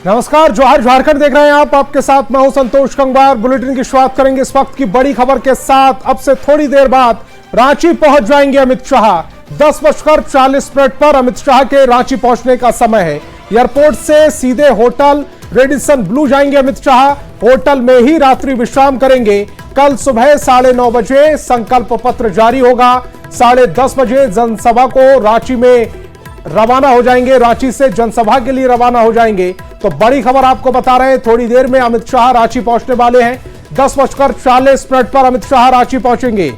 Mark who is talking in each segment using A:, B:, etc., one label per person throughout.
A: नमस्कार, जोहार झारखंड देख रहे हैं आप। आपके साथ मैं हूं संतोष गंगवार। बुलेटिन की शुरुआत करेंगे इस वक्त की बड़ी खबर के साथ। अब से थोड़ी देर बाद रांची पहुंच जाएंगे अमित शाह। 10:40 पर अमित शाह के रांची पहुंचने का समय है। एयरपोर्ट से सीधे होटल रेडिसन ब्लू जाएंगे अमित शाह। होटल में ही रात्रि विश्राम करेंगे। कल सुबह 9:30 बजे संकल्प पत्र जारी होगा। 10:30 बजे जनसभा को रांची में रवाना हो जाएंगे। रांची से जनसभा के लिए रवाना हो जाएंगे। तो बड़ी खबर आपको बता रहे हैं, थोड़ी देर में अमित शाह रांची पहुंचने वाले हैं। 10:40 पर अमित शाह रांची पहुंचेंगे।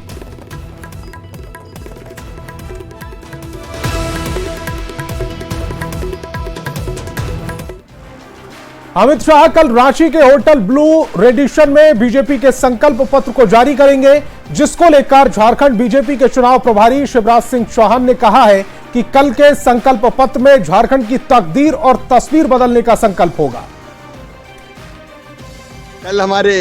A: अमित शाह कल रांची के होटल ब्लू रेडिसन में बीजेपी के संकल्प पत्र को जारी करेंगे, जिसको लेकर झारखंड बीजेपी के चुनाव प्रभारी शिवराज सिंह चौहान ने कहा है कि कल के संकल्प पत्र में झारखंड की तकदीर और तस्वीर बदलने का संकल्प होगा।
B: कल हमारे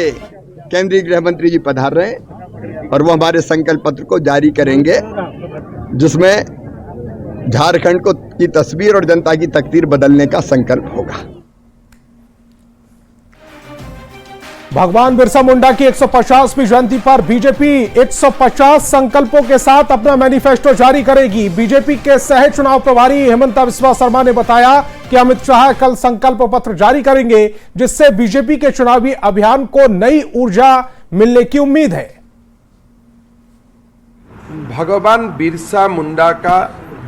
B: केंद्रीय गृह मंत्री जी पधार रहे हैं और वो हमारे संकल्प पत्र को जारी करेंगे, जिसमें झारखंड की तस्वीर और जनता की तकदीर बदलने का संकल्प होगा।
A: भगवान बिरसा मुंडा की 150वीं जयंती पर बीजेपी 150 संकल्पों के साथ अपना मैनिफेस्टो जारी करेगी। बीजेपी के सह चुनाव प्रभारी हेमंत बिस्वा शर्मा ने बताया कि अमित शाह कल संकल्प पत्र जारी करेंगे, जिससे बीजेपी के चुनावी अभियान को नई ऊर्जा मिलने की उम्मीद है।
C: भगवान बिरसा मुंडा का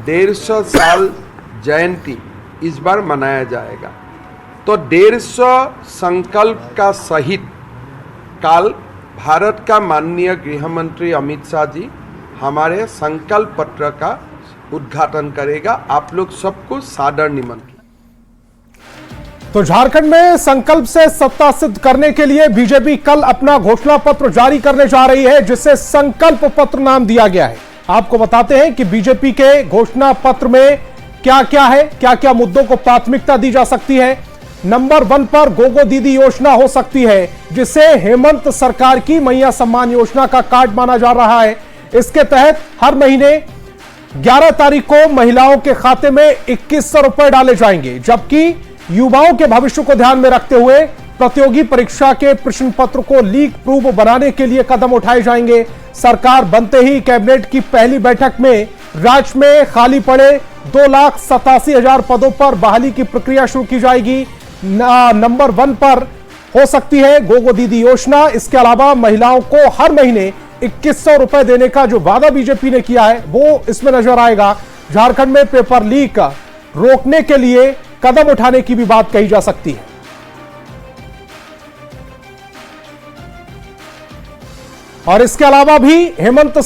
C: 150 साल जयंती इस बार मनाया जाएगा, तो 150 संकल्प का सहित कल भारत का माननीय गृह मंत्री अमित शाह जी हमारे संकल्प पत्र का उद्घाटन करेगा। आप लोग सबको सादर निमंत्रण।
A: तो झारखंड में संकल्प से सत्ता सिद्ध करने के लिए बीजेपी कल अपना घोषणा पत्र जारी करने जा रही है, जिसे संकल्प पत्र नाम दिया गया है। आपको बताते हैं कि बीजेपी के घोषणा पत्र में क्या क्या है, क्या क्या मुद्दों को प्राथमिकता दी जा सकती है। नंबर 1 पर गोगो दीदी योजना हो सकती है, जिसे हेमंत सरकार की मैया सम्मान योजना का कार्ड माना जा रहा है। इसके तहत हर महीने 11 तारीख को महिलाओं के खाते में 2100 रुपए डाले जाएंगे, जबकि युवाओं के भविष्य को ध्यान में रखते हुए प्रतियोगी परीक्षा के प्रश्न पत्र को लीक प्रूफ बनाने के लिए कदम उठाए जाएंगे। सरकार बनते ही कैबिनेट की पहली बैठक में राज्य में खाली पड़े 2,87,000 पदों पर बहाली की प्रक्रिया शुरू की जाएगी। नंबर 1 पर हो सकती है गोगो दीदी योजना। इसके अलावा महिलाओं को हर महीने 2100 रुपए देने का जो वादा बीजेपी ने किया है, वो इसमें नजर आएगा। झारखंड में पेपर लीक रोकने के लिए कदम उठाने की भी बात कही जा सकती है। और इसके अलावा भी हेमंत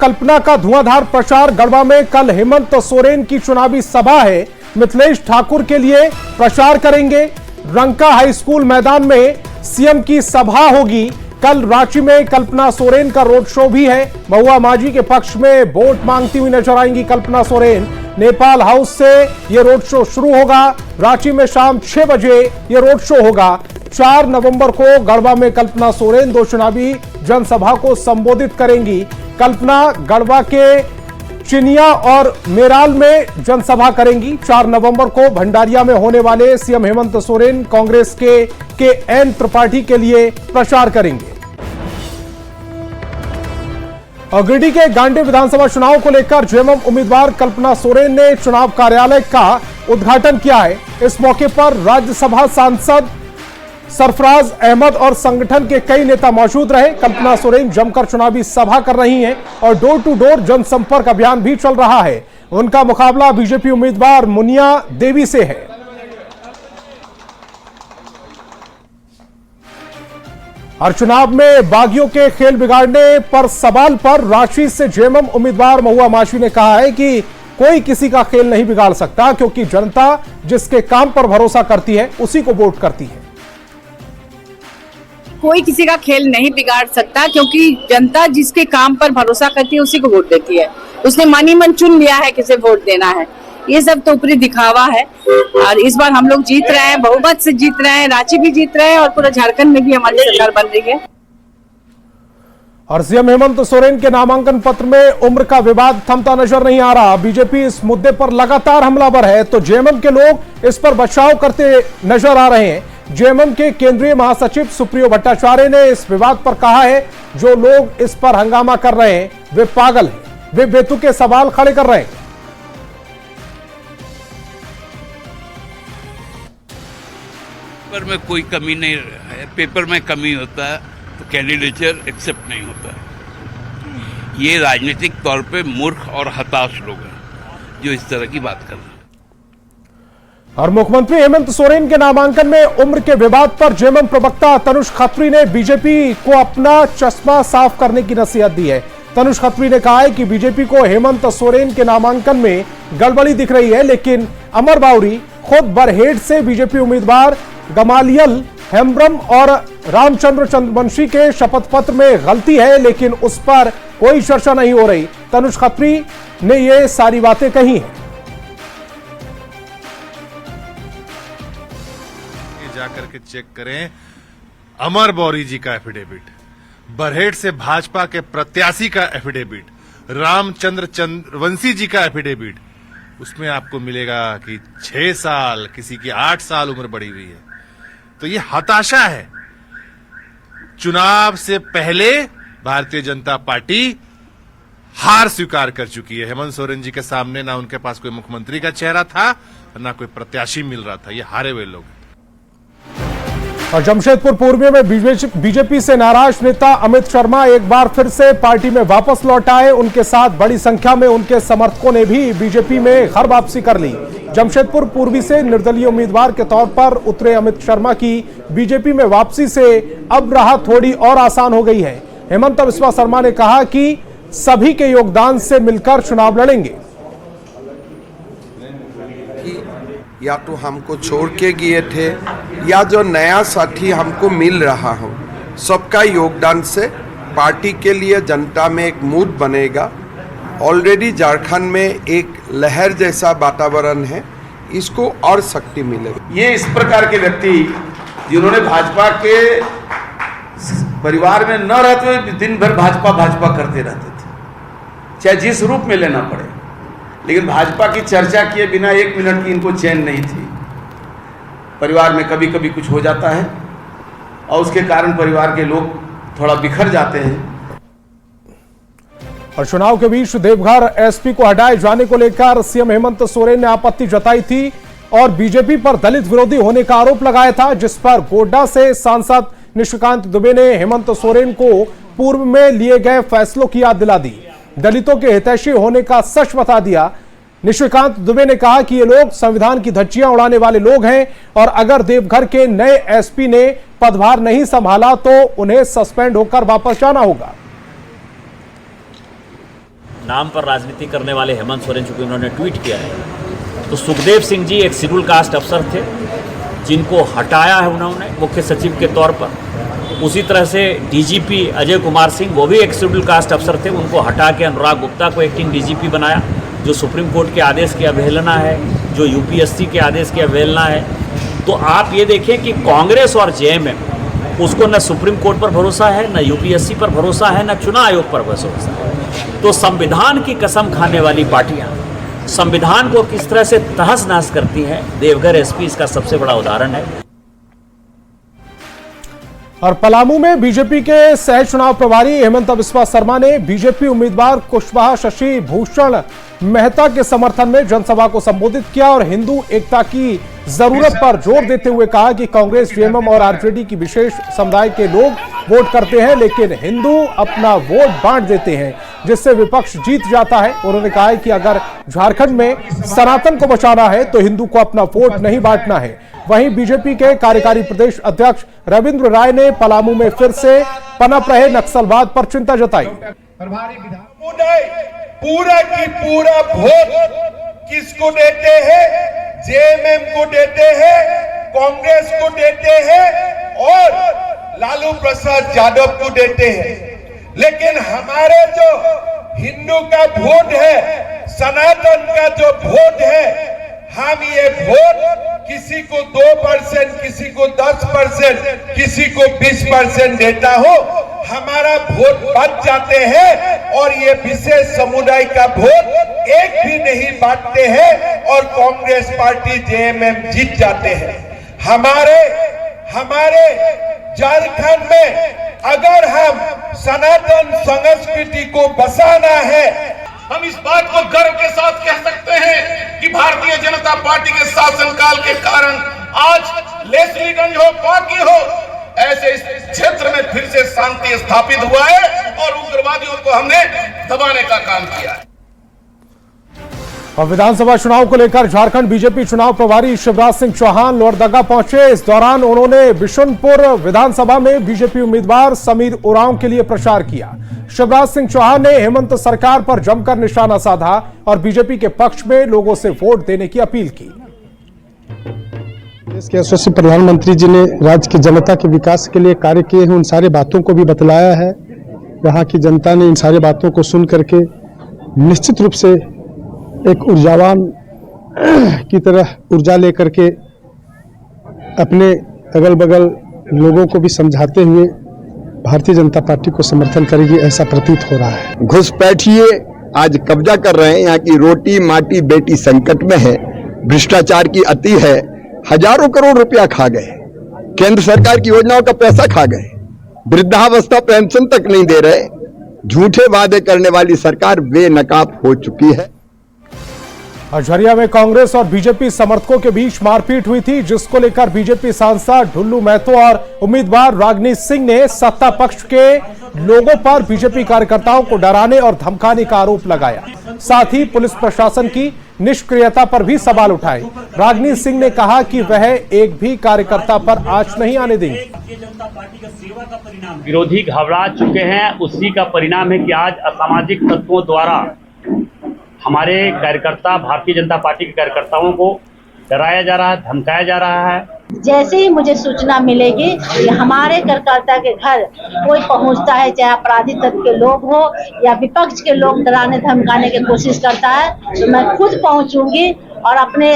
A: कल्पना का धुआंधार प्रचार। गढ़वा में कल हेमंत सोरेन की चुनावी सभा है। मिथिलेश ठाकुर के लिए प्रचार करेंगे। रंका हाई स्कूल मैदान में सीएम की सभा होगी। कल रांची में कल्पना सोरेन का रोड शो भी है। महुआ माझी के पक्ष में वोट मांगती हुई नजर आएंगी कल्पना सोरेन। नेपाल हाउस से यह रोड शो शुरू होगा। रांची में शाम 6 बजे यह रोड शो होगा। 4 नवंबर को गढ़वा में कल्पना सोरेन 2 चुनावी जनसभा को संबोधित करेंगी। कल्पना गढ़वा के चिनिया और मेराल में जनसभा करेंगी। 4 नवंबर को भंडारिया में होने वाले सीएम हेमंत सोरेन कांग्रेस के एन त्रिपाठी के लिए प्रचार करेंगे। और गिरिडीह के गांडी विधानसभा चुनाव को लेकर जेएमएम उम्मीदवार कल्पना सोरेन ने चुनाव कार्यालय का उद्घाटन किया है। इस मौके पर राज्यसभा सांसद सरफराज अहमद और संगठन के कई नेता मौजूद रहे। कल्पना सोरेन जमकर चुनावी सभा कर रही हैं और डोर टू डोर जनसंपर्क अभियान भी चल रहा है। उनका मुकाबला बीजेपी उम्मीदवार मुनिया देवी से है। और चुनाव में बागियों के खेल बिगाड़ने पर सवाल पर रांची से जेएमएम उम्मीदवार महुआ माझी ने कहा है कि कोई किसी का खेल नहीं बिगाड़ सकता, क्योंकि जनता जिसके काम पर भरोसा करती है उसी को वोट करती है।
D: कोई किसी का खेल नहीं बिगाड़ सकता, क्योंकि जनता जिसके काम पर भरोसा करती है उसी को वोट देती है। उसने मन ही मन चुन लिया है किसे वोट देना है। ये सब तो ऊपरी दिखावा है। और इस बार हम लोग जीत रहे हैं, बहुमत से जीत रहे हैं, रांची भी जीत रहे हैं और पूरा झारखंड में भी हमारी सरकार बन रही है।
A: और सीएम हेमंत सोरेन के नामांकन पत्र में उम्र का विवाद थमता नजर नहीं आ रहा। बीजेपी इस मुद्दे पर लगातार हमलावर है तो जेएमएम के लोग इस पर बचाव करते नजर आ रहे हैं। जेएमएम के केंद्रीय महासचिव सुप्रियो भट्टाचार्य ने इस विवाद पर कहा है, जो लोग इस पर हंगामा कर रहे हैं वे पागल हैं, वे बेतुके सवाल खड़े कर रहे हैं।
E: पेपर में कोई कमी नहीं है, पेपर में कमी होता है तो कैंडिडेचर एक्सेप्ट नहीं होता। ये राजनीतिक तौर पे मूर्ख और हताश लोग हैं जो इस तरह की बात कर रहे हैं।
A: और मुख्यमंत्री हेमंत सोरेन के नामांकन में उम्र के विवाद पर जेएमएम प्रवक्ता तनुष खत्री ने बीजेपी को अपना चश्मा साफ करने की नसीहत दी है। तनुष खत्री ने कहा है कि बीजेपी को हेमंत सोरेन के नामांकन में गड़बड़ी दिख रही है, लेकिन अमर बाउरी खुद बरहेट से बीजेपी उम्मीदवार गमालियल हेम्ब्रम और रामचंद्र चंद्रवंशी के शपथ पत्र में गलती है, लेकिन उस पर कोई चर्चा नहीं हो रही। तनुष खत्री ने ये सारी बातें कही हैं।
F: जाकर के चेक करें अमर बौरी जी का एफिडेविट, बरहेट से भाजपा के प्रत्याशी का एफिडेविट, रामचंद्र चंद्रवंशी जी का एफिडेविट, उसमें आपको मिलेगा कि 6 साल, किसी की 8 साल उम्र बढ़ी हुई है। तो ये हताशा है। चुनाव से पहले भारतीय जनता पार्टी हार स्वीकार कर चुकी है। हेमंत सोरेन जी के सामने ना उनके पास कोई मुख्यमंत्री का चेहरा था और ना कोई प्रत्याशी मिल रहा था। ये हारे हुए लोग।
A: और जमशेदपुर पूर्वी में बीजेपी से नाराज नेता अमित शर्मा एक बार फिर से पार्टी में वापस लौट आए। उनके साथ बड़ी संख्या में उनके समर्थकों ने भी बीजेपी में घर वापसी कर ली। जमशेदपुर पूर्वी से निर्दलीय उम्मीदवार के तौर पर उतरे अमित शर्मा की बीजेपी में वापसी से अब राह थोड़ी और आसान हो गई है। हेमंत बिस्वा शर्मा ने कहा कि सभी के योगदान से मिलकर चुनाव लड़ेंगे।
C: या तो हमको छोड़ के गए थे या जो नया साथी हमको मिल रहा हो, सबका योगदान से पार्टी के लिए जनता में एक मूड बनेगा। ऑलरेडी झारखंड में एक लहर जैसा वातावरण है, इसको और शक्ति मिलेगी।
G: ये इस प्रकार के व्यक्ति जिन्होंने भाजपा के परिवार में न रहते हुए दिन भर भाजपा करते रहते थे, चाहे जिस रूप में लेना पड़े, लेकिन भाजपा की चर्चा किए बिना 1 मिनट की इनको चैन नहीं थी। परिवार में कभी कभी कुछ हो जाता है और उसके कारण परिवार के लोग थोड़ा बिखर जाते हैं।
A: और चुनाव के बीच देवघर एसपी को हटाए जाने को लेकर सीएम हेमंत सोरेन ने आपत्ति जताई थी और बीजेपी पर दलित विरोधी होने का आरोप लगाया था, जिस पर गोड्डा से सांसद निशिकांत दुबे ने हेमंत सोरेन को पूर्व में लिए गए फैसलों की याद दिला दी, दलितों के हितैषी होने का सच बता दिया। निशिकांत दुबे ने कहा कि ये लोग संविधान की धज्जियां उड़ाने वाले लोग हैं और अगर देवघर के नए एसपी ने पदभार नहीं संभाला तो उन्हें सस्पेंड होकर वापस जाना होगा।
H: नाम पर राजनीति करने वाले हेमंत सोरेन, चूंकि उन्होंने ट्वीट किया है, तो सुखदेव सिंह जी एक शेड्यूल कास्ट अफसर थे जिनको हटाया है उन्होंने मुख्य सचिव के तौर पर। उसी तरह से डीजीपी अजय कुमार सिंह, वो भी एक शेड्यूल कास्ट अफसर थे, उनको हटा के अनुराग गुप्ता को एक्टिंग डीजीपी बनाया, जो सुप्रीम कोर्ट के आदेश की अवहेलना है, जो यूपीएससी के आदेश की अवहेलना है। तो आप ये देखें कि कांग्रेस और जेएमएम, उसको न सुप्रीम कोर्ट पर भरोसा है, न यूपीएससी पर भरोसा है, न चुनाव आयोग पर भरोसा है। तो संविधान की कसम खाने वाली पार्टियां संविधान को किस तरह से तहस नहस करती हैं, देवघर एसपी इसका सबसे बड़ा उदाहरण है।
A: और पलामू में बीजेपी के सह चुनाव प्रभारी हेमंत बिस्वा शर्मा ने बीजेपी उम्मीदवार कुशवाहा शशि भूषण मेहता के समर्थन में जनसभा को संबोधित किया और हिंदू एकता की जरूरत पर जोर देते हुए कहा कि कांग्रेस, जेएमएम और आरजेडी की विशेष समुदाय के लोग वोट करते हैं, लेकिन हिंदू अपना वोट बांट देते हैं, जिससे विपक्ष जीत जाता है। उन्होंने कहा है कि अगर झारखंड में सनातन को बचाना है तो हिंदू को अपना वोट नहीं बांटना है। वहीं बीजेपी के कार्यकारी प्रदेश अध्यक्ष रविंद्र राय ने पलामू में फिर से पनप रहे नक्सलवाद पर चिंता जताई।
I: पूरा की पूरा वोट किसको देते हैं? जेएमएम को देते हैं, कांग्रेस को देते हैं और लालू प्रसाद यादव को देते हैं। लेकिन हमारे जो हिंदू का वोट है, सनातन का जो वोट है, हम ये वोट किसी को 2%, किसी को 10%, किसी को 20% देता हो, हमारा वोट बच जाते हैं और ये विशेष समुदाय का वोट एक भी नहीं बांटते हैं और कांग्रेस पार्टी जेएमएम जीत जाते हैं। हमारे झारखंड में अगर हम सनातन संस्कृति को बसाना है,
J: हम इस बात को गर्व के साथ कह सकते हैं कि भारतीय जनता पार्टी के शासनकाल के कारण आज लेस्लीगंज हो, पाकी हो, ऐसे इस क्षेत्र में फिर से शांति स्थापित हुआ है और उग्रवादियों को हमने दबाने का काम किया है।
A: और विधानसभा चुनाव को लेकर झारखंड बीजेपी चुनाव प्रभारी शिवराज सिंह चौहान लोहरदगा पहुंचे। इस दौरान उन्होंने बिशुनपुर विधानसभा में बीजेपी उम्मीदवार समीर उरांव के लिए प्रचार किया। शिवराज सिंह चौहान ने हेमंत सरकार पर जमकर निशाना साधा और बीजेपी के पक्ष में लोगों से वोट देने की अपील की।
K: देश के यशस्वी प्रधानमंत्री जी ने राज्य की जनता के विकास के लिए कार्य किए हैं, उन सारी बातों को भी बतलाया है। यहाँ की जनता ने इन सारी बातों को सुन करके निश्चित रूप से एक ऊर्जावान की तरह ऊर्जा लेकर के अपने अगल बगल लोगों को भी समझाते हुए भारतीय जनता पार्टी को समर्थन करेगी, ऐसा प्रतीत हो रहा है।
B: घुसपैठिए आज कब्जा कर रहे हैं। यहाँ की रोटी माटी बेटी संकट में है, भ्रष्टाचार की अति है, हजारों करोड़ रुपया खा गए, केंद्र सरकार की योजनाओं का पैसा खा गए, वृद्धावस्था पेंशन तक नहीं दे रहे, झूठे वादे करने वाली सरकार बेनकाब हो चुकी है।
A: झरिया में कांग्रेस और बीजेपी समर्थकों के बीच मारपीट हुई थी, जिसको लेकर बीजेपी सांसद ढुल्लू महतो और उम्मीदवार रागनी सिंह ने सत्ता पक्ष के लोगों पर बीजेपी कार्यकर्ताओं को डराने और धमकाने का आरोप लगाया। साथ ही पुलिस प्रशासन की निष्क्रियता पर भी सवाल उठाए। रागनी सिंह ने कहा कि वह एक भी कार्यकर्ता पर आंच नहीं आने देंगे।
H: विरोधी घबरा चुके हैं, उसी का परिणाम है कि आज असामाजिक तत्वों द्वारा हमारे कार्यकर्ता, भारतीय जनता पार्टी के कार्यकर्ताओं को डराया जा रहा है, धमकाया जा रहा है।
L: जैसे ही मुझे सूचना मिलेगी कि हमारे कार्यकर्ता के घर कोई पहुंचता है, चाहे अपराधी तत्व के लोग हो या विपक्ष के लोग डराने धमकाने की कोशिश करता है, तो मैं खुद पहुंचूंगी और अपने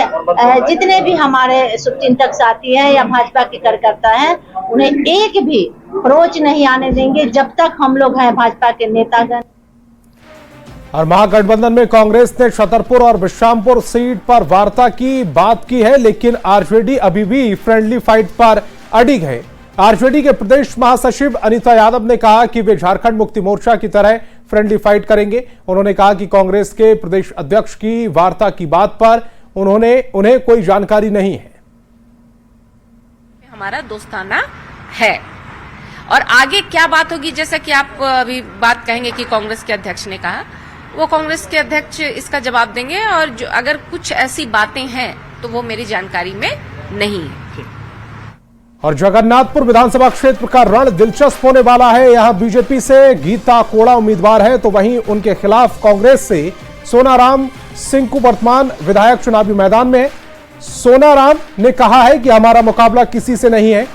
L: जितने भी हमारे शुभचिंतक साथी हैं या भाजपा के कार्यकर्ता हैं, उन्हें एक भी अप्रोच नहीं आने देंगे जब तक हम लोग हैं भाजपा के नेतागण।
A: और महागठबंधन में कांग्रेस ने छतरपुर और विश्रामपुर सीट पर वार्ता की बात की है, लेकिन आरजेडी अभी भी फ्रेंडली फाइट पर अडिग है। आरजेडी के प्रदेश महासचिव अनीता यादव ने कहा कि वे झारखंड मुक्ति मोर्चा की तरह फ्रेंडली फाइट करेंगे। उन्होंने कहा कि कांग्रेस के प्रदेश अध्यक्ष की वार्ता की बात पर उन्हें कोई जानकारी नहीं है।
M: हमारा दोस्ताना है और आगे क्या बात होगी, जैसा कि आप अभी बात कहेंगे कि कांग्रेस के अध्यक्ष ने कहा, वो कांग्रेस के अध्यक्ष इसका जवाब देंगे और जो अगर कुछ ऐसी बातें हैं तो वो मेरी जानकारी में नहीं है।
A: और जगन्नाथपुर विधानसभा क्षेत्र का रण दिलचस्प होने वाला है। यहां बीजेपी से गीता कोड़ा उम्मीदवार है, तो वहीं उनके खिलाफ कांग्रेस से सोनाराम सिंकू वर्तमान विधायक चुनावी मैदान में। सोनाराम ने कहा है कि हमारा मुकाबला किसी से नहीं है,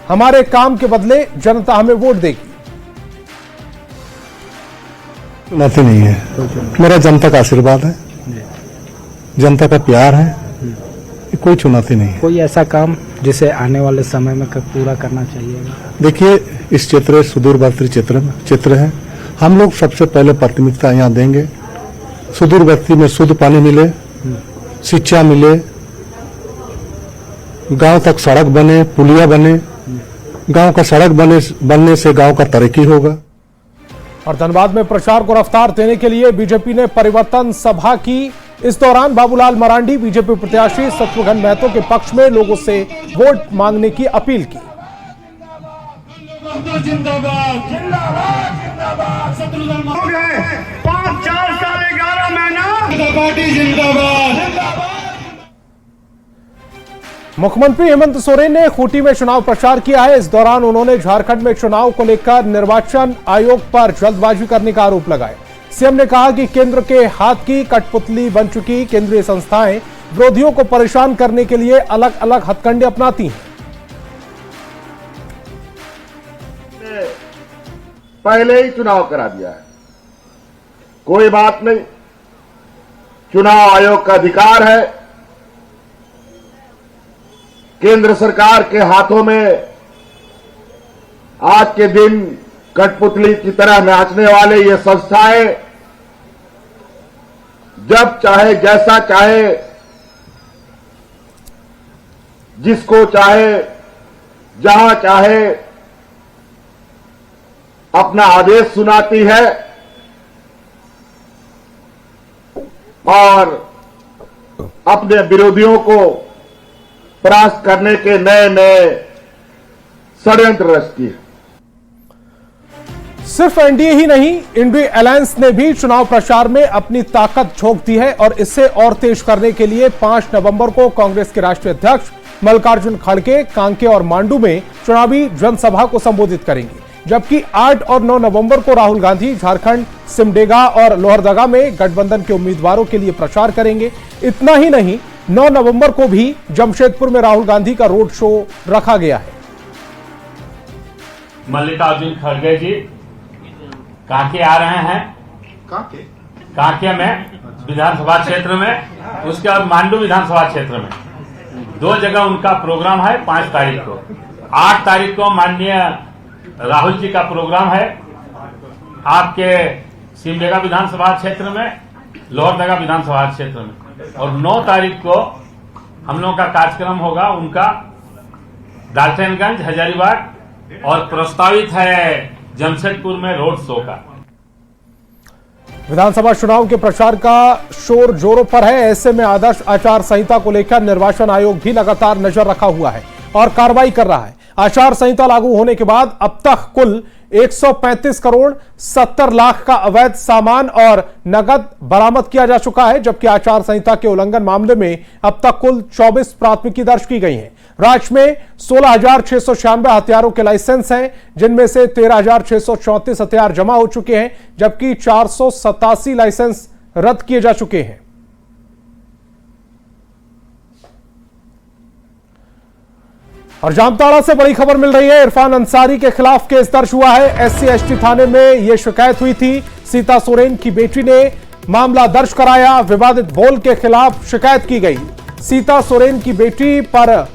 A: हमारे काम के बदले जनता हमें वोट देगी।
K: चुनौती नहीं है, मेरा जनता का आशीर्वाद है, जनता का प्यार है, कोई चुनौती नहीं है।
N: कोई ऐसा काम जिसे आने वाले समय में पूरा करना चाहिए?
K: देखिए, इस क्षेत्र सुदूरवर्ती क्षेत्र है, हम लोग सबसे पहले प्राथमिकता यहाँ देंगे। सुदूरवर्ती में शुद्ध पानी मिले, शिक्षा मिले, गांव तक सड़क बने, पुलिया बने। गांव का सड़क बनने से गांव का तरक्की होगा।
A: और धनबाद में प्रचार को रफ्तार देने के लिए बीजेपी ने परिवर्तन सभा की। इस दौरान बाबूलाल मरांडी बीजेपी प्रत्याशी शत्रुघ्न महतो के पक्ष में लोगों से वोट मांगने की अपील की।
J: जिंदाबाद जिंदाबाद जिंदाबाद शत्रुघ्न 5-4 साल 11 महीना पार्टी जिंदाबाद।
A: मुख्यमंत्री हेमंत सोरेन ने खूंटी में चुनाव प्रचार किया है। इस दौरान उन्होंने झारखंड में चुनाव को लेकर निर्वाचन आयोग पर जल्दबाजी करने का आरोप लगाया। सीएम ने कहा कि केंद्र के हाथ की कठपुतली बन चुकी केंद्रीय संस्थाएं विरोधियों को परेशान करने के लिए अलग अलग हथकंडे अपनाती हैं।
I: पहले ही चुनाव करा दिया है, कोई बात नहीं, चुनाव आयोग का अधिकार है। केंद्र सरकार के हाथों में आज के दिन कठपुतली की तरह नाचने वाले ये संस्थाएं जब चाहे, जैसा चाहे, जिसको चाहे, जहां चाहे अपना आदेश सुनाती है और अपने विरोधियों को परास्त करने के नए नए षड्यंत्र रचती है।
A: सिर्फ एनडीए ही नहीं, इंडी अलायंस ने भी चुनाव प्रचार में अपनी ताकत झोंक दी है और इसे और तेज करने के लिए 5 नवंबर को कांग्रेस के राष्ट्रीय अध्यक्ष मल्लिकार्जुन खड़गे कांके और मांडू में चुनावी जनसभा को संबोधित करेंगे, जबकि 8 और 9 नवंबर को राहुल गांधी झारखंड सिमडेगा और लोहरदगा में गठबंधन के उम्मीदवारों के लिए प्रचार करेंगे। इतना ही नहीं, 9 नवंबर को भी जमशेदपुर में राहुल गांधी का रोड शो रखा गया है।
H: मल्लिकार्जुन खड़गे जी कांके आ रहे हैं, कांके में विधानसभा क्षेत्र में, उसके बाद मांडू विधानसभा क्षेत्र में 2 जगह उनका प्रोग्राम है 5 तारीख को। 8 तारीख को माननीय राहुल जी का प्रोग्राम है आपके सिमडेगा विधानसभा क्षेत्र में, लोहरदगा विधानसभा क्षेत्र में, और 9 तारीख को हम लोगों का कार्यक्रम होगा उनका डाल्टनगंज, हजारीबाग, और प्रस्तावित है जमशेदपुर में रोड शो का।
A: विधानसभा चुनाव के प्रचार का शोर जोरों पर है। ऐसे में आदर्श आचार संहिता को लेकर निर्वाचन आयोग भी लगातार नजर रखा हुआ है और कार्रवाई कर रहा है। आचार संहिता लागू होने के बाद अब तक कुल 135 करोड़ 70 लाख का अवैध सामान और नगद बरामद किया जा चुका है, जबकि आचार संहिता के उल्लंघन मामले में अब तक कुल 24 प्राथमिकी दर्ज की गई हैं। राज्य में 16,696 हथियारों के लाइसेंस हैं, जिनमें से 13,634 हथियार जमा हो चुके हैं, जबकि 487 लाइसेंस रद्द किए जा चुके हैं। और जामताड़ा से बड़ी खबर मिल रही है। इरफान अंसारी के खिलाफ केस दर्ज हुआ है। SC/ST थाने में यह शिकायत हुई थी। सीता सोरेन की बेटी ने मामला दर्ज कराया। विवादित बोल के खिलाफ शिकायत की गई। सीता सोरेन की बेटी पर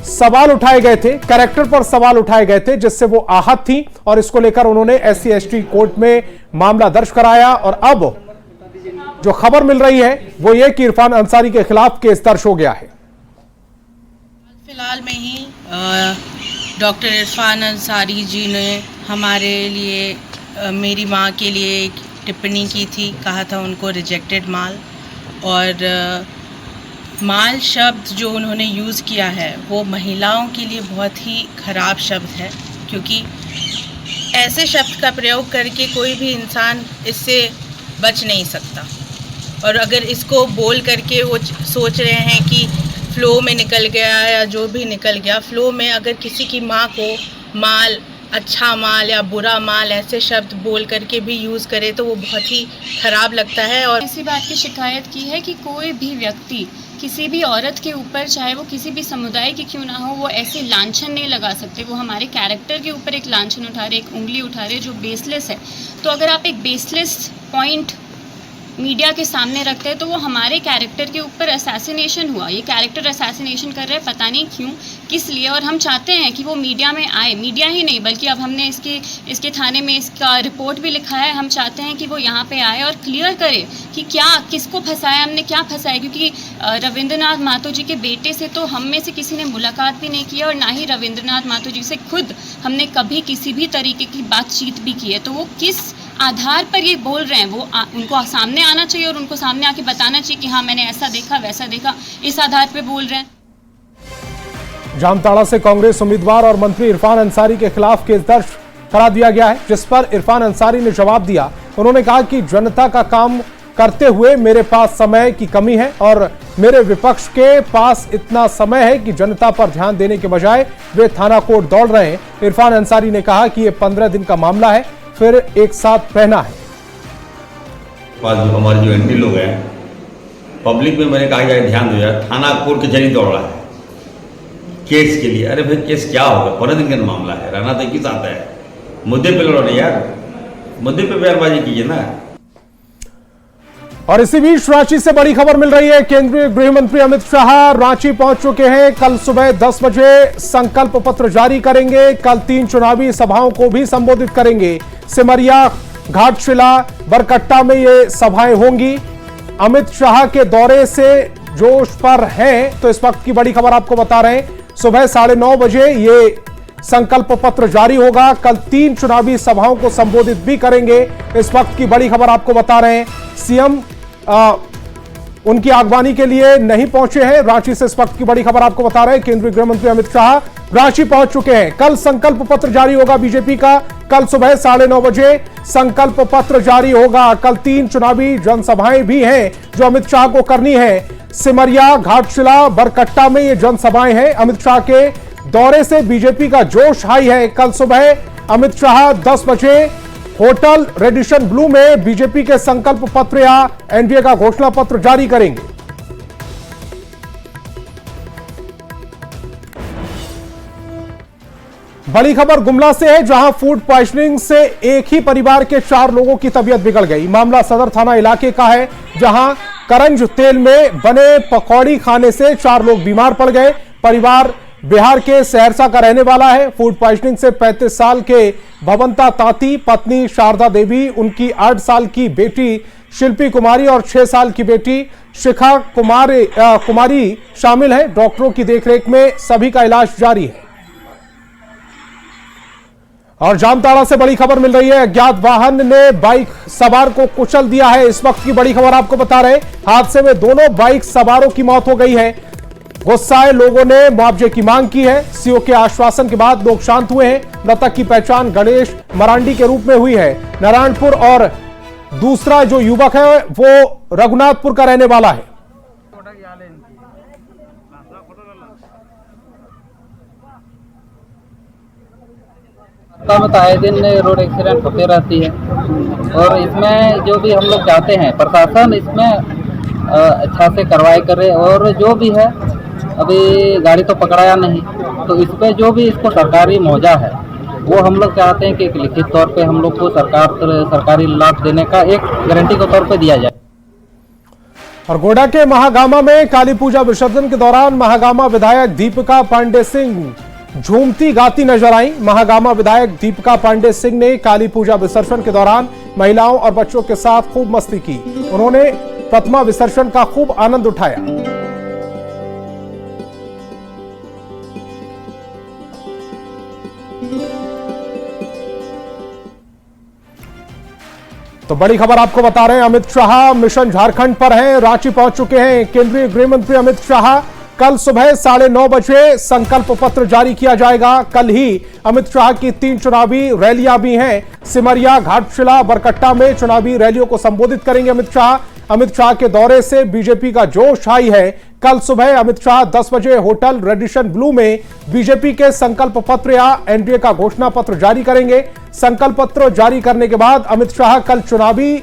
A: सवाल उठाए गए थे, कैरेक्टर पर सवाल उठाए गए थे, जिससे वो आहत थी और इसको लेकर उन्होंने SC/ST कोर्ट में मामला दर्ज कराया। और अब जो खबर मिल रही है वो ये कि इरफान अंसारी के खिलाफ केस दर्ज हो गया है।
O: फिलहाल में ही डॉक्टर इरफान अंसारी जी ने हमारे लिए मेरी माँ के लिए एक टिप्पणी की थी, कहा था उनको रिजेक्टेड माल, और माल शब्द जो उन्होंने यूज़ किया है वो महिलाओं के लिए बहुत ही ख़राब शब्द है, क्योंकि ऐसे शब्द का प्रयोग करके कोई भी इंसान इससे बच नहीं सकता। और अगर इसको बोल करके वो सोच रहे हैं कि फ़्लो में निकल गया या जो भी निकल गया, फ़्लो में अगर किसी की माँ को माल, अच्छा माल या बुरा माल ऐसे शब्द बोल करके भी यूज़ करे तो वो बहुत ही ख़राब लगता है। और
P: इसी बात की शिकायत की है कि कोई भी व्यक्ति किसी भी औरत के ऊपर, चाहे वो किसी भी समुदाय की क्यों ना हो, वो ऐसे लांछन नहीं लगा सकते। वो हमारे कैरेक्टर के ऊपर एक लांछन उठा रहे, एक उंगली उठा रहे जो बेसलेस है। तो अगर आप एक बेसलेस पॉइंट मीडिया के सामने रखते हैं तो वो हमारे कैरेक्टर के ऊपर असैसिनेशन हुआ। ये कैरेक्टर असैसिनेशन कर रहे हैं, पता नहीं क्यों, किस लिए। और हम चाहते हैं कि वो मीडिया में आए, मीडिया ही नहीं बल्कि अब हमने इसके थाने में इसका रिपोर्ट भी लिखा है। हम चाहते हैं कि वो यहाँ पे आए और क्लियर करे कि क्या, किसको फंसाया, हमने क्या फंसाया। क्योंकि रविंद्रनाथ महतो जी के बेटे से तो हम में से किसी ने मुलाकात भी नहीं की और ना ही रविंद्रनाथ महतो जी से खुद हमने कभी किसी भी तरीके की बातचीत भी की है। तो वो किस आधार पर ये बोल रहे हैं, वो उनको सामने आना चाहिए और उनको सामने आके बताना चाहिए कि हाँ मैंने ऐसा देखा वैसा देखा, इस आधार पे बोल रहे हैं।
A: जामताड़ा से कांग्रेस उम्मीदवार और मंत्री इरफान अंसारी के खिलाफ केस दर्ज करा दिया गया है, जिस पर इरफान अंसारी ने जवाब दिया। उन्होंने कहा कि जनता का काम करते हुए मेरे पास समय की कमी है और मेरे विपक्ष के पास इतना समय है कि जनता पर ध्यान देने के बजाय वे थाना कोर्ट दौड़ रहे हैं। इरफान अंसारी ने कहा कि यह 15 दिन का मामला है, फिर एक साथ रहना है।
Q: जो हमारे जो एंटी लोग हैं, पब्लिक में मैंने कहा कि ध्यान दो यार, थाना कोर्ट कचहरी दौड़ रहा है केस के लिए। अरे भाई केस क्या होगा, 15 दिन का मामला है, रहना तो किस आता है। मुद्दे पे लड़ो नहीं यार, मुद्दे पे बयानबाजी कीजिए ना।
A: और इसी बीच रांची से बड़ी खबर मिल रही है। केंद्रीय गृह मंत्री अमित शाह रांची पहुंच चुके हैं। कल सुबह 10 बजे संकल्प पत्र जारी करेंगे। कल 3 चुनावी सभाओं को भी संबोधित करेंगे। सिमरिया, घाटशिला, बरकट्टा में ये सभाएं होंगी। अमित शाह के दौरे से जोश पर हैं, तो इस वक्त की बड़ी खबर आपको बता रहे हैं। सुबह 9:30 बजे ये संकल्प पत्र जारी होगा। कल 3 चुनावी सभाओं को संबोधित भी करेंगे। इस वक्त की बड़ी खबर आपको बता रहे हैं। सीएम उनकी आगवानी के लिए नहीं पहुंचे हैं। रांची से इस वक्त की बड़ी खबर आपको बता रहे हैं। केंद्रीय गृह मंत्री अमित शाह रांची पहुंच चुके हैं। कल संकल्प पत्र जारी होगा बीजेपी का। कल सुबह 9:30 बजे संकल्प पत्र जारी होगा। कल 3 चुनावी जनसभाएं भी हैं जो अमित शाह को करनी है। सिमरिया, घाटशिला, बरकट्टा में ये जनसभाएं हैं। अमित शाह के दौरे से बीजेपी का जोश हाई है। कल सुबह अमित शाह 10 बजे होटल रेडिशन ब्लू में बीजेपी के संकल्प पत्र या एनडीए का घोषणा पत्र जारी करेंगे। बड़ी खबर गुमला से है, जहां फूड पॉइजनिंग से एक ही परिवार के 4 लोगों की तबीयत बिगड़ गई। मामला सदर थाना इलाके का है, जहां करंज तेल में बने पकौड़ी खाने से 4 लोग बीमार पड़ गए। परिवार बिहार के सहरसा का रहने वाला है। फूड पॉइजनिंग से 35 साल के भवंता ताती, पत्नी शारदा देवी, उनकी 8 साल की बेटी शिल्पी कुमारी और 6 साल की बेटी शिखा कुमारी शामिल है। डॉक्टरों की देखरेख में सभी का इलाज जारी है। और जामताड़ा से बड़ी खबर मिल रही है। अज्ञात वाहन ने बाइक सवार को कुचल दिया है। इस वक्त की बड़ी खबर आपको बता रहे हैं। हादसे में दोनों बाइक सवारों की मौत हो गई है। गुस्साए लोगों ने मुआवजे की मांग की है। सीओ के आश्वासन के बाद लोग शांत हुए हैं। मृतक की पहचान गणेश मरांडी के रूप में हुई है। नारायणपुर और दूसरा जो युवक है वो रघुनाथपुर का रहने वाला है।
R: में आए दिन रोड एक्सीडेंट होते रहती है और इसमें जो भी हम लोग चाहते हैं प्रशासन इसमें अच्छा से कार्रवाई करे। और जो भी है, अभी गाड़ी तो पकड़ाया नहीं, तो इस पे जो भी इसको सरकारी मुआवजा है वो हम लोग चाहते हैं कि एक लिखित तौर पे हम लोग को सरकारी लाभ देने का एक गारंटी के तौर पे दिया जाए।
A: और गोड्डा के महागामा में काली पूजा विसर्जन के दौरान महागामा विधायक दीपिका पांडे सिंह झूमती गाती नजर आई। महागामा विधायक दीपिका पांडे सिंह ने काली पूजा विसर्जन के दौरान महिलाओं और बच्चों के साथ खूब मस्ती की। उन्होंने प्रतिमा विसर्जन का खूब आनंद उठाया। तो बड़ी खबर आपको बता रहे हैं। अमित शाह मिशन झारखंड पर हैं, रांची पहुंच चुके हैं। केंद्रीय गृह मंत्री अमित शाह कल सुबह 9:30 बजे संकल्प पत्र जारी किया जाएगा। कल ही अमित शाह की 3 चुनावी रैलियां भी हैं। सिमरिया, घाटशिला, बरकट्टा में चुनावी रैलियों को संबोधित करेंगे अमित शाह। अमित शाह के दौरे से बीजेपी का जोश हाई है। कल सुबह अमित शाह 10 बजे होटल रेडिशन ब्लू में बीजेपी के संकल्प पत्र या एनडीए का घोषणा पत्र जारी करेंगे। संकल्प पत्र जारी करने के बाद अमित शाह कल चुनावी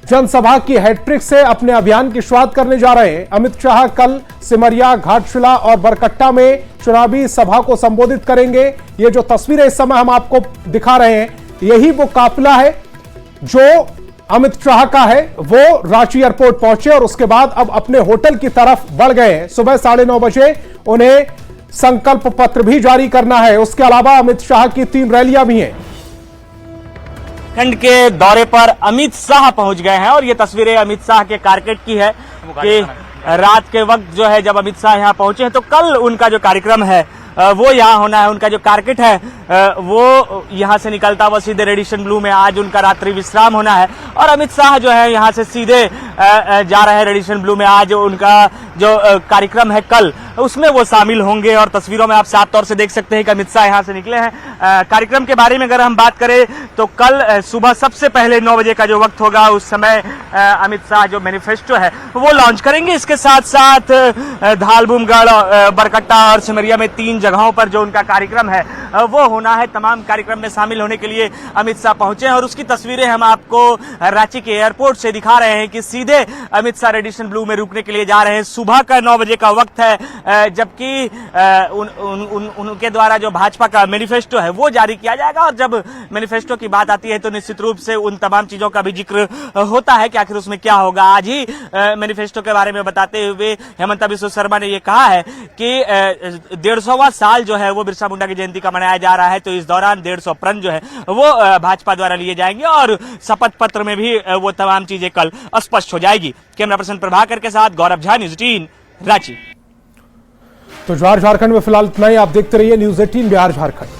A: जनसभा की हैट्रिक से अपने अभियान की शुरुआत करने जा रहे हैं। अमित शाह कल सिमरिया, घाटशिला और बरकट्टा में चुनावी सभा को संबोधित करेंगे। ये जो तस्वीरें इस समय हम आपको दिखा रहे हैं, यही वो काफिला है जो अमित शाह का है। वो रांची एयरपोर्ट पहुंचे और उसके बाद अब अपने होटल की तरफ बढ़ गए हैं। सुबह 9:30 बजे उन्हें संकल्प पत्र भी जारी करना है। उसके अलावा अमित शाह की 3 रैलियां भी हैं।
S: खंड के दौरे पर अमित शाह पहुंच गए हैं और ये तस्वीरें अमित शाह के कारकेट की है कि रात के वक्त जो है जब अमित शाह यहाँ पहुंचे हैं, तो कल उनका जो कार्यक्रम है वो यहाँ होना है। उनका जो कारकेट है वो यहाँ से निकलता हुआ सीधे रेडिशन ब्लू में आज उनका रात्रि विश्राम होना है और अमित शाह जो है यहाँ से सीधे जा रहे हैं रेडिशन ब्लू में। आज उनका जो कार्यक्रम है कल, उसमें वो शामिल होंगे और तस्वीरों में आप साफ तौर से देख सकते हैं कि अमित शाह यहाँ से निकले हैं। कार्यक्रम के बारे में अगर हम बात करें तो कल सुबह सबसे पहले 9 बजे का जो वक्त होगा, उस समय अमित शाह जो मैनिफेस्टो है वो लॉन्च करेंगे। इसके साथ साथ धालबुमगढ़, बरकट्टा और सिमरिया में 3 जगहों पर जो उनका कार्यक्रम है वो होना है। तमाम कार्यक्रम में शामिल होने के लिए अमित शाह पहुंचे हैं और उसकी तस्वीरें हम आपको रांची के एयरपोर्ट से दिखा रहे हैं कि सीधे अमित शाह रेडिशन ब्लू में रुकने के लिए जा रहे हैं। सुबह का 9 बजे का वक्त है। जबकि उनके द्वारा जो भाजपा का मैनिफेस्टो है वो जारी किया जाएगा। और जब मैनिफेस्टो की बात आती है तो निश्चित रूप से उन तमाम चीजों का भी जिक्र होता है कि आखिर उसमें क्या होगा। आज ही मैनिफेस्टो के बारे में बताते हुए हेमंत बिस्वा शर्मा ने यह कहा है कि 150वां साल जो है वो बिरसा मुंडा की जयंती का मनाया जा रहा है, तो इस दौरान 150 प्रण जो है वो भाजपा द्वारा लिए जाएंगे और शपथ पत्र में भी वो तमाम चीजें कल स्पष्ट हो जाएगी। कैमरा पर्सन प्रभाकर के साथ गौरव झा, न्यूज 18 रांची।
A: तो बिहार झारखंड में फिलहाल इतना ही। आप देखते रहिए न्यूज 18 बिहार झारखंड।